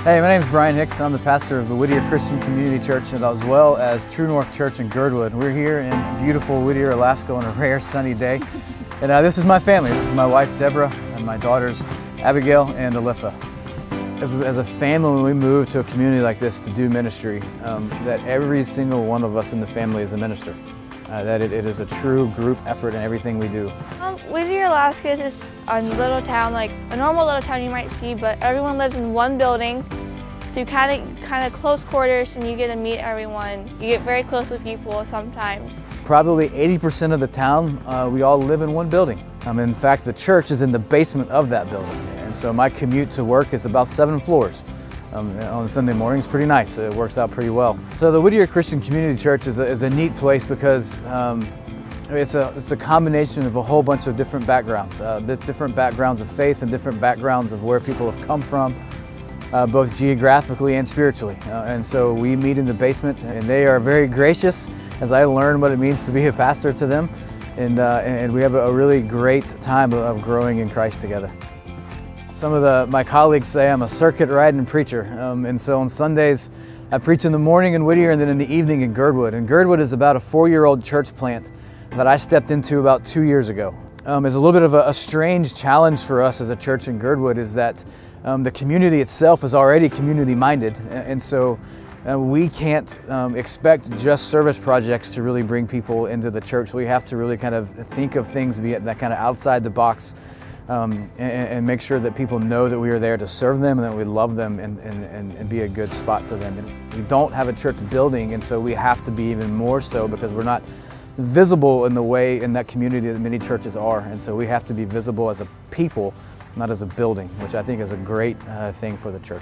Hey, my name is Brian Hicks. I'm the pastor of the Whittier Christian Community Church and as well as True North Church in Girdwood. We're here in beautiful Whittier, Alaska on a rare sunny day. And this is my family. This is my wife, Deborah, and my daughters, Abigail and Alyssa. As a family, when we move to a community like this to do ministry, that every single one of us in the family is a minister. That it is a true group effort in everything we do. Whittier, Alaska is just a little town, like a normal little town you might see, but everyone lives in one building, so you kind of close quarters and you get to meet everyone. You get very close with people sometimes. Probably 80% of the town, we all live in one building. In fact, the church is in the basement of that building, and so my commute to work is about 7 floors. On Sunday mornings, pretty nice. It works out pretty well. So the Whittier Christian Community Church is a neat place because it's a combination of a whole bunch of different backgrounds, different backgrounds of faith and different backgrounds of where people have come from, both geographically and spiritually. And so we meet in the basement, and they are very gracious as I learn what it means to be a pastor to them, and we have a really great time of growing in Christ together. Some of my colleagues say I'm a circuit riding preacher, and so on Sundays I preach in the morning in Whittier and then in the evening in Girdwood. And Girdwood is about a 4-year-old church plant that I stepped into about 2 years ago. It's a little bit of a strange challenge for us as a church in Girdwood is that the community itself is already community-minded, and so we can't expect just service projects to really bring people into the church. We have to really kind of think of things that kind of outside the box. And make sure that people know that we are there to serve them and that we love them and be a good spot for them. And we don't have a church building, and so we have to be even more so because we're not visible in the way in that community that many churches are. And so we have to be visible as a people, not as a building, which I think is a great thing for the church.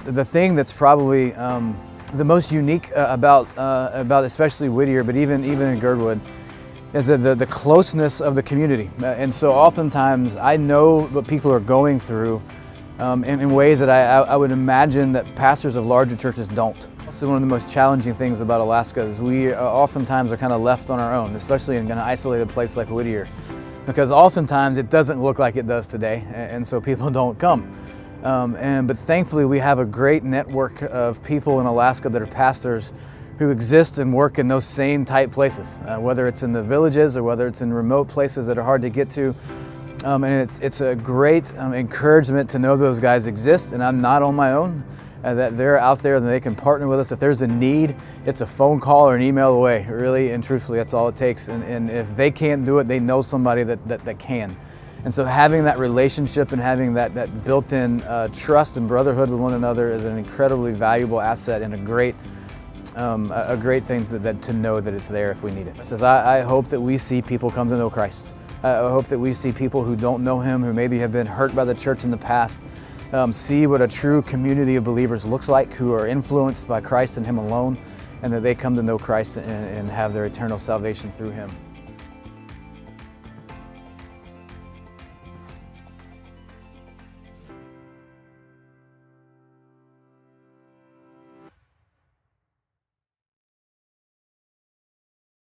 The thing that's probably the most unique about especially Whittier, but even in Girdwood, is the closeness of the community. And so oftentimes I know what people are going through in ways that I would imagine that pastors of larger churches don't. So one of the most challenging things about Alaska is we oftentimes are kind of left on our own, especially in an isolated place like Whittier, because oftentimes it doesn't look like it does today, and so people don't come. But thankfully we have a great network of people in Alaska that are pastors who exist and work in those same type places, whether it's in the villages or whether it's in remote places that are hard to get to. And it's a great encouragement to know those guys exist and I'm not on my own, that they're out there and they can partner with us. If there's a need, it's a phone call or an email away, really and truthfully, that's all it takes. And if they can't do it, they know somebody that can. And so having that relationship and having that built-in trust and brotherhood with one another is an incredibly valuable asset and a great thing to know that it's there if we need it. So I hope that we see people come to know Christ. I hope that we see people who don't know Him, who maybe have been hurt by the church in the past, see what a true community of believers looks like, who are influenced by Christ and Him alone, and that they come to know Christ and have their eternal salvation through Him.